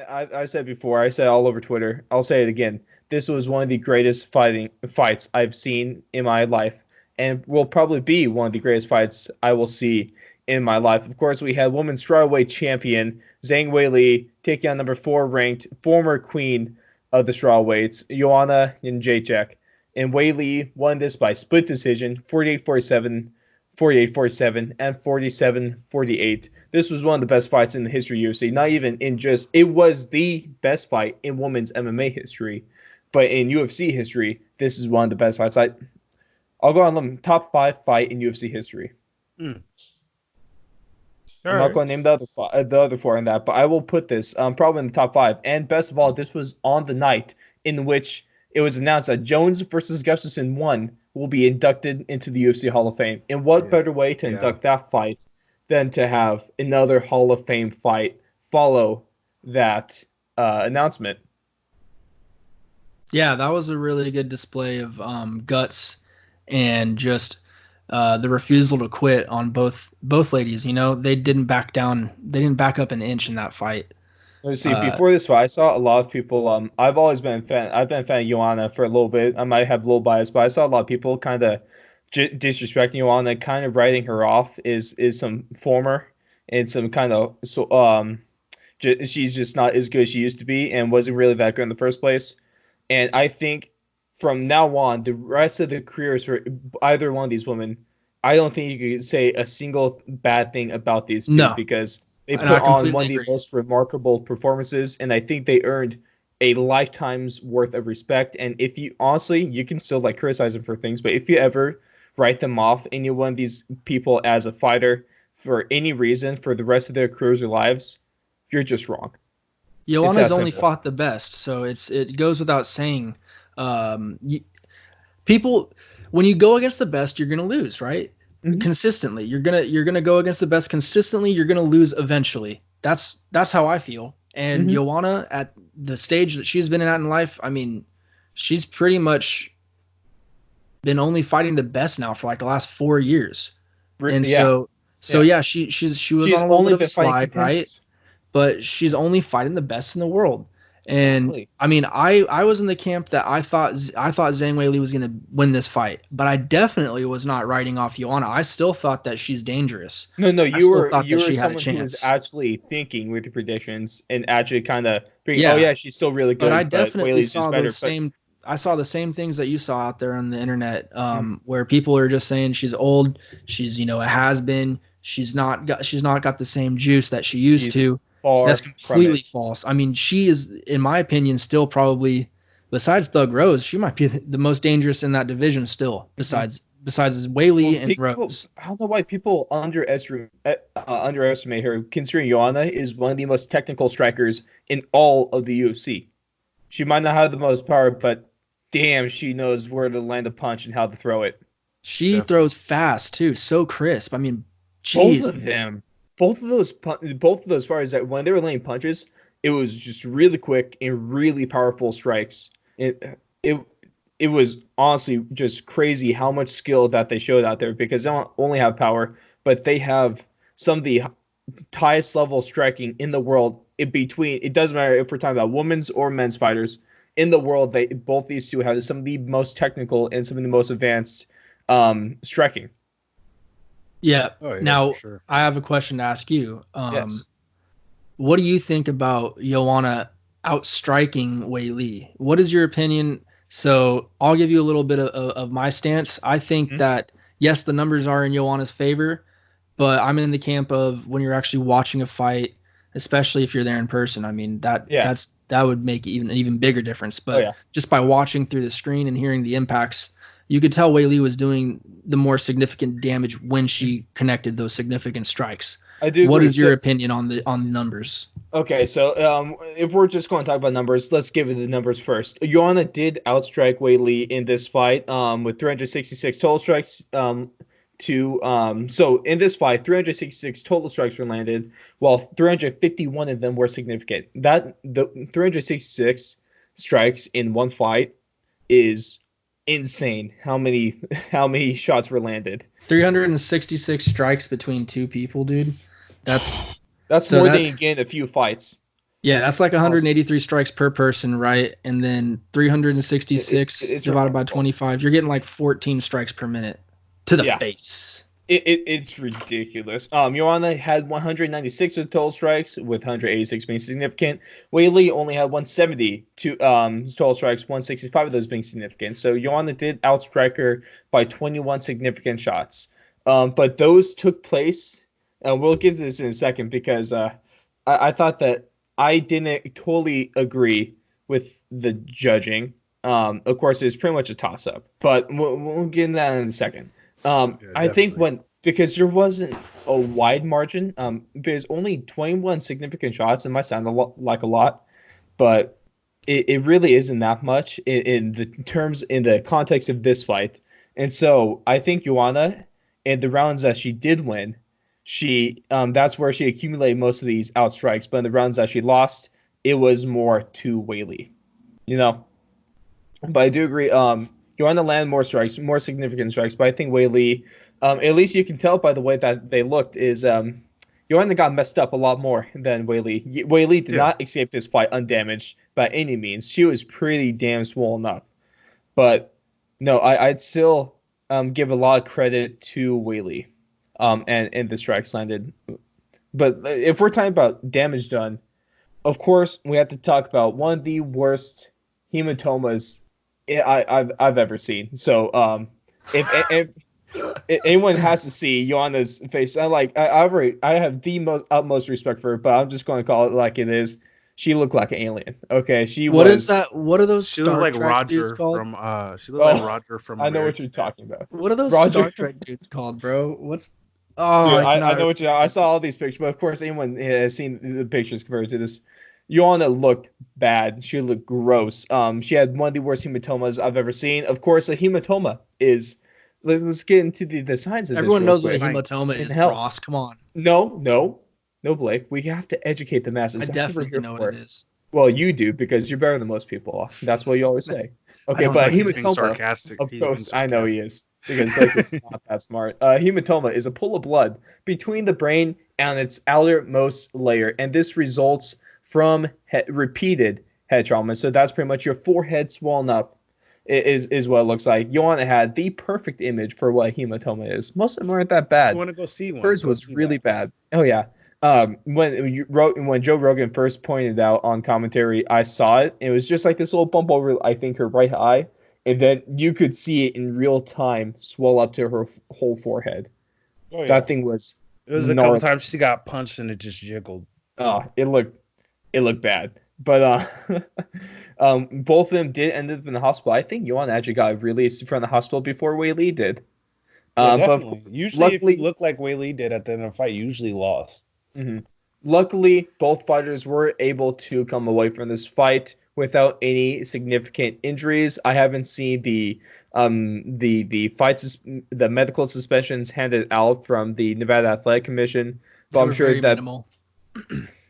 I said before, I said all over Twitter. I'll say it again. This was one of the greatest fights I've seen in my life, and will probably be one of the greatest fights I will see in my life. Of course, we had women's strawweight champion Zhang Weili taking on number 4 ranked former queen of the strawweights, Joanna Jedrzyjczyk. And Weili won this by split decision, 48-47, 48-47, and 47-48. This was one of the best fights in the history of UFC. Not even in just, it was the best fight in women's MMA history, but in UFC history, this is one of the best fights. I'll go on them top 5 fight in UFC history. Mm. I'm not going to name the other 4 in that, but I will put this probably in the top 5. And best of all, this was on the night in which it was announced that Jones versus Gustafsson 1 will be inducted into the UFC Hall of Fame. And what better way to induct that fight than to have another Hall of Fame fight follow that announcement? Yeah, that was a really good display of guts and just the refusal to quit on both ladies. You know, they didn't back down. They didn't back up an inch in that fight. Let's see. Before this fight, I saw a lot of people. I've always been a fan. I've been a fan of Joanna for a little bit. I might have a little bias, but I saw a lot of people kind of disrespecting Joanna, kind of writing her off is some former and some kind of she's just not as good as she used to be and wasn't really that good in the first place. And I think from now on, the rest of the careers for either one of these women, I don't think you could say a single bad thing about these two because they put on one of the most remarkable performances, and I think they earned a lifetime's worth of respect. And if you honestly, you can still like criticize them for things, but if you ever write them off, any one of these people as a fighter for any reason for the rest of their careers or lives, you're just wrong. Joanna's only fought the best, so it goes without saying. People, when you go against the best, you're gonna lose, right? Mm-hmm. Consistently, you're gonna go against the best consistently. You're gonna lose eventually. That's how I feel. And Joanna, at the stage that she's been at in life, I mean, she's pretty much been only fighting the best now for like the last 4 years. And she was on a little bit of a slide, right? But she's only fighting the best in the world. And I mean, I was in the camp that I thought Zhang Weili was going to win this fight, but I definitely was not writing off Joanna. I still thought that she's dangerous. No, you were someone who was actually thinking with the predictions and actually kind of she's still really good. But I definitely saw I saw the same things that you saw out there on the internet, where people are just saying she's old, she's a has been, she's not got the same juice that she used to. That's completely false. I mean, she is, in my opinion, still probably, besides Thug Rose, she might be the most dangerous in that division still, besides Weili and Rose. I don't know why people underestimate her, considering Joanna is one of the most technical strikers in all of the UFC. She might not have the most power, but damn, she knows where to land a punch and how to throw it. She throws fast, too, so crisp. I mean, geez. Both of them. Both of those fighters, that when they were laying punches, it was just really quick and really powerful strikes. It was honestly just crazy how much skill that they showed out there, because they don't only have power, but they have some of the highest level striking in the world. It doesn't matter if we're talking about women's or men's fighters in the world. Both these two have some of the most technical and some of the most advanced striking. Yeah. Now, sure. I have a question to ask you. Yes. What do you think about Joanna outstriking Weili? What is your opinion? So I'll give you a little bit of my stance. I think that, yes, the numbers are in Joanna's favor, but I'm in the camp of when you're actually watching a fight, especially if you're there in person. I mean, that would make an even bigger difference. But just by watching through the screen and hearing the impacts, you could tell Weili was doing the more significant damage when she connected those significant strikes. I do. What is your opinion on the numbers? Okay, so if we're just going to talk about numbers, let's give it the numbers first. Joanna did outstrike Weili in this fight with 366 total strikes. So in this fight, 366 total strikes were landed, while 351 of them were significant. The 366 strikes in one fight is insane. How many shots were landed? 366 strikes between two people, dude. That's more than you get in a few fights. Yeah, that's like 183 strikes per person, right? And then 366 It's divided by remarkable. 25. You're getting like 14 strikes per minute to the Yeah. face. It's ridiculous. Joanna had 196 of total strikes, with 186 being significant. Weili only had 170 total strikes, 165 of those being significant. So Joanna did outstrike her by 21 significant shots. But those took place, and we'll get to this in a second because I thought that I didn't totally agree with the judging. Of course, it's pretty much a toss up, but we'll get into that in a second. Yeah, I think definitely. because there wasn't a wide margin, because only 21 significant shots, it might sound like a lot, but it really isn't that much in the terms, in the context of this fight. And so I think Joanna, in the rounds that she did win, she that's where she accumulated most of these outstrikes. But in the rounds that she lost, it was more to Weili, you know. But I do agree. You want to land more strikes, more significant strikes. But I think Weili, at least you can tell by the way that they looked, is Joanna got messed up a lot more than Weili. Weili did Yeah. not escape this fight undamaged by any means. She was pretty damn swollen up. But no, I'd still give a lot of credit to Weili, and the strikes landed. But if we're talking about damage done, of course we have to talk about one of the worst hematomas I've ever seen. So if anyone has to see Joanna's face, I have the most utmost respect for her, but I'm just going to call it like it is. She looked like an alien. Okay, she What is was. that? What are those She looked Star like Trek dudes Roger called? from she looked like Oh, Roger from I know what American you're Dad. talking about, What are those Roger. Star Trek dudes called, bro? What's Oh, Dude, I I cannot know what you. I saw all these pictures, but of course, anyone has seen the pictures compared to this. Joanna looked bad. She looked gross. She had one of the worst hematomas I've ever seen. Of course, a hematoma is. Let's get into the signs of this Everyone real knows what a quick. Science. hematoma In is, hell, Ross. Come on. no, Blake. We have to educate the I masses. That's what we're definitely here know what it for. is. Well, you do because you're better than most people. That's what you always say. I Okay, don't but know a But he's anything. being hematoma, sarcastic. of He's being course, I know he sarcastic. is because Blake is not that smart. Hematoma is a pool of blood between the brain and its outermost layer, and this results from repeated head trauma. So that's pretty much your forehead swollen up. Is what it looks like. Joanna had the perfect image for what a hematoma is. Most of them aren't that You bad. want to go see one? Hers Go was see really that. bad. Oh yeah. When Joe Rogan first pointed out on commentary, I saw it. It was just like this little bump over, I think, her right eye, and then you could see it in real time swell up to her whole forehead. Oh yeah. That thing was It was a couple gnarly. times she got punched and it just jiggled. It looked bad. But both of them did end up in the hospital. I think Yuan actually got released from the hospital before Wei Li did. Yeah, But definitely. Usually, if you luckily, look like Weili did at the end of the fight, you usually lost. mhm. Luckily, both fighters were able to come away from this fight without any significant injuries. I haven't seen the the medical suspensions handed out from the Nevada Athletic Commission, but They I'm were sure very that minimal.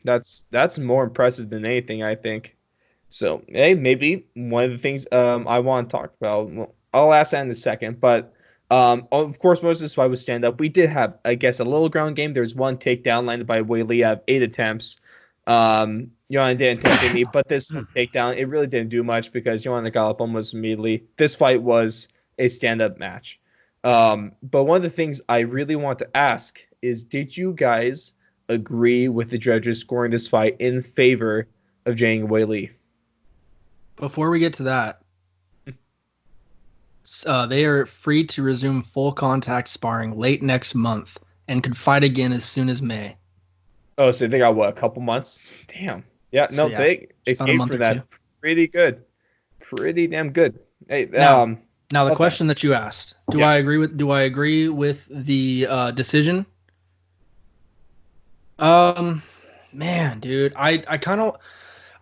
that's more impressive than anything, I think. So, hey, maybe one of the things I want to talk about. Well, I'll ask that in a second, but of course, most of this fight was stand up. We did have, I guess, a little ground game. There's one takedown landed by Weili out of 8 attempts. Joanna didn't attempt any, but this takedown, it really didn't do much because Joanna got up almost immediately. This fight was a stand up match. But one of the things I really want to ask is, did you guys agree with the judges scoring this fight in favor of Zhang Weili? Before we get to that, they are free to resume full contact sparring late next month and could fight again as soon as May. Oh, so they got what, a couple months? Damn. Yeah, So no, yeah, they just about a escaped month from or two. that pretty good. Pretty damn good. Hey, Now the love that. question that you asked: Yes. Do I agree with the decision? Um, man, dude, I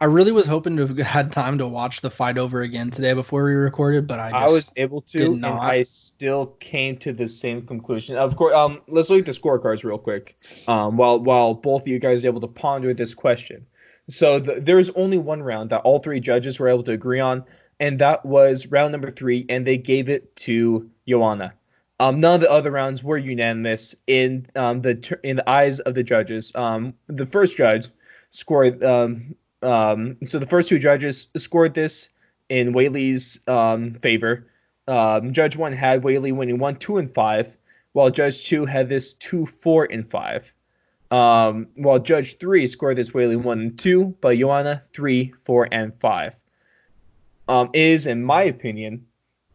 really was hoping to have had time to watch the fight over again today before we recorded, but I I was just able did to, and not. I still came to the same conclusion. Of course, let's look at the scorecards real quick. While both of you guys are able to ponder this question. So there's only one round that all three judges were able to agree on, and that was round number 3, and they gave it to Joanna. None of the other rounds were unanimous in the eyes of the judges. The first judge, scored. So the first two judges scored this in Weili's favor. Judge 1 had Weili winning 1, 2, and 5, while Judge 2 had this 2, 4, and 5. While Judge 3 scored this Weili 1 and 2, but Joanna 3, 4, and 5. Is, in my opinion,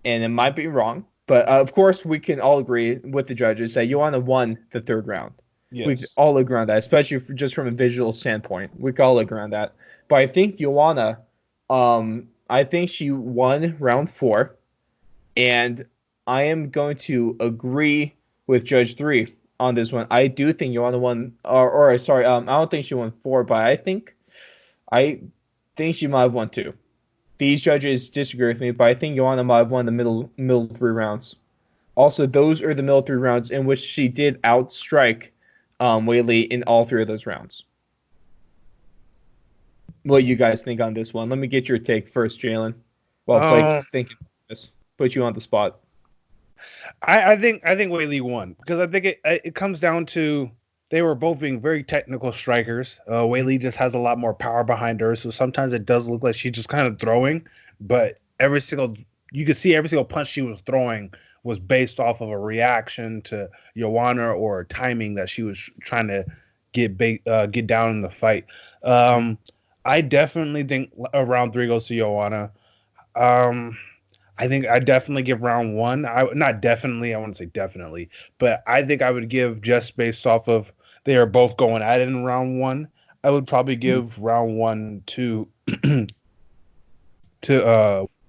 and it might be wrong, but of course we can all agree with the judges that Joanna won the third round. Yes. We can all agree on that, especially just from a visual standpoint. We can all agree on that. But I think Joanna, I think she won round 4, and I am going to agree with Judge 3 on this one. I do think Joanna won, or sorry, I don't think she won 4, but I think she might have won 2. These judges disagree with me, but I think Joanna might have won the middle 3 rounds. Also, those are the middle 3 rounds in which she did outstrike Weili in all 3 of those rounds. What do you guys think on this one? Let me get your take first, Jalen. While Blake is thinking of this, put you on the spot. I think Weili won because I think it comes down to they were both being very technical strikers. Weili just has a lot more power behind her, so sometimes it does look like she's just kind of throwing, but you could see every single punch she was throwing was based off of a reaction to Joanna or timing that she was trying to get down in the fight. I definitely think round 3 goes to Joanna. I think I definitely give round 1. I wouldn't say definitely, but I think I would give just based off of they are both going at it in round 1. I would probably give round 1 to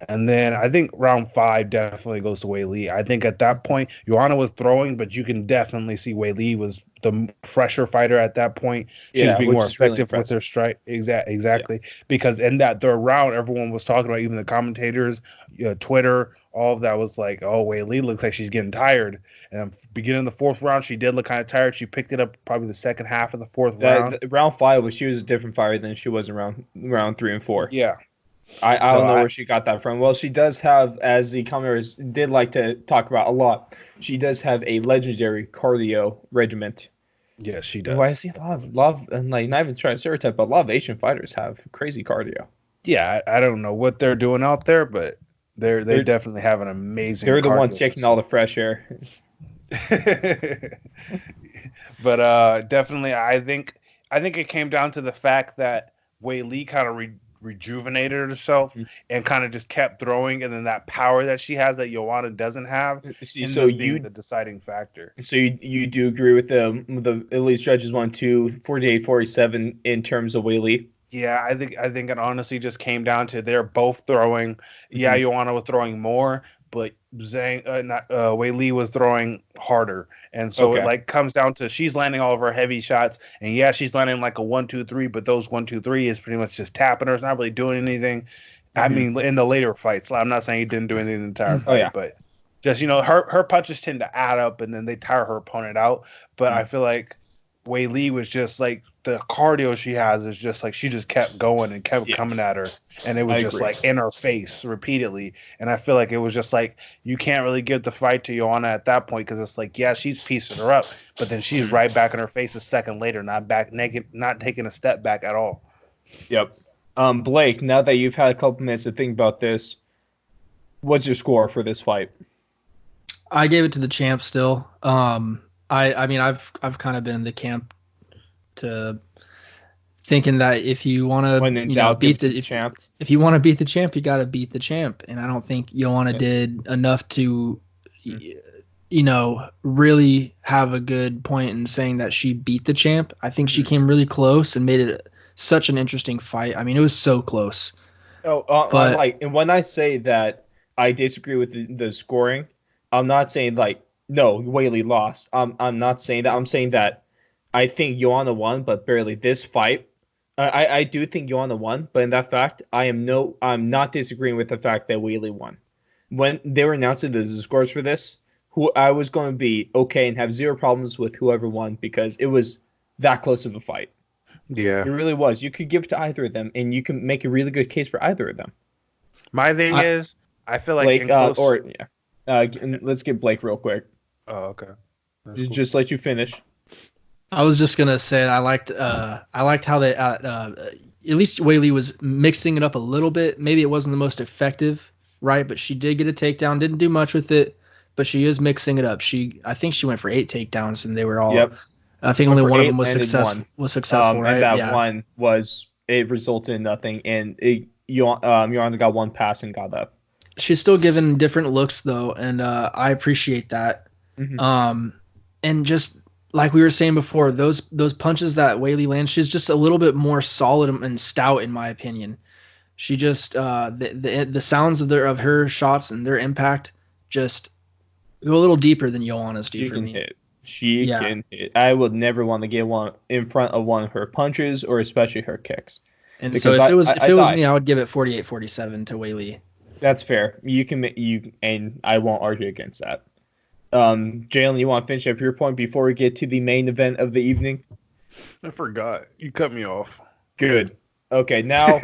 and then I think round 5 definitely goes to Weili. I think at that point, Joanna was throwing, but you can definitely see Weili was the fresher fighter at that point. She was being more effective with her strike. Exactly. Yeah. Because in that third round, everyone was talking about, even the commentators, Twitter, all of that was like, oh, Weili looks like she's getting tired. And beginning of the 4th round, she did look kind of tired. She picked it up probably the second half of the 4th round. Round 5 she was a different fighter than she was in round 3 and 4. Yeah. I don't know where she got that from. Well, she does have, as the commenters did like to talk about a lot, she does have a legendary cardio regiment. Yes, she does. Well, I see a lot of, and like, not even trying to stereotype, but a lot of Asian fighters have crazy cardio. Yeah, I don't know what they're doing out there, but they definitely have an amazing. They're the ones taking all the fresh air. But definitely, I think it came down to the fact that Weili kind of rejuvenated herself and kind of just kept throwing, and then that power that she has that Joanna doesn't have. So the deciding factor. So you do agree with the at least judges 1, 2, 48-47 in terms of Weili? Yeah, I think it honestly just came down to they're both throwing. Yeah, Joanna was throwing more, but Weili was throwing harder, and so it comes down to she's landing all of her heavy shots, and yeah, she's landing like a 1, 2, 3, but those 1, 2, 3 is pretty much just tapping her. It's not really doing anything. I mean, in the later fights, I'm not saying he didn't do anything in the entire fight, but just her punches tend to add up, and then they tire her opponent out. But I feel like Weili was just like the cardio she has is just like she just kept going and kept coming at her. And it was just like in her face repeatedly. And I feel like it was just like you can't really give the fight to Joanna at that point because it's like, yeah, she's piecing her up, but then she's right back in her face a second later, not taking a step back at all. Yep. Blake, now that you've had a couple minutes to think about this, what's your score for this fight? I gave it to the champ still. I mean, I've kind of been in the camp to thinking that if you want to beat the champ, if you want to beat the champ, you got to beat the champ. And I don't think Joanna did enough to, really have a good point in saying that she beat the champ. I think she came really close and made it such an interesting fight. I mean, it was so close. But and when I say that I disagree with the scoring, I'm not saying no, Weili lost. I'm not saying that. I'm saying that I think Joanna won, but barely. This fight, I do think Joanna won, but in that fact, I'm not disagreeing with the fact that Weili won. When they were announcing the scores for this, I was going to be okay and have zero problems with whoever won because it was that close of a fight. Yeah, it really was. You could give it to either of them, and you can make a really good case for either of them. My thing is, I feel like Blake, let's get Blake real quick. Oh, okay. That's cool. Just let you finish. I was just gonna say I liked how they at least Weili was mixing it up a little bit. Maybe it wasn't the most effective, right? But she did get a takedown. Didn't do much with it, but she is mixing it up. I think she went for 8 takedowns, and they were all. Yep. I think only one of them was successful, right? And that one was it resulted in nothing, and Joanna got one pass and got up. She's still given different looks though, and I appreciate that. Mm-hmm. And just like we were saying before, those punches that Weili lands, she's just a little bit more solid and stout in my opinion. She just the sounds of her shots and their impact just go a little deeper than Joanna's do for me. She can hit. I would never want to get one in front of one of her punches or especially her kicks. And so if it was me, I would give it 48-47 to Weili. That's fair. And I won't argue against that. Jalen, you want to finish up your point before we get to the main event of the evening? I forgot. You cut me off. Good. Okay, now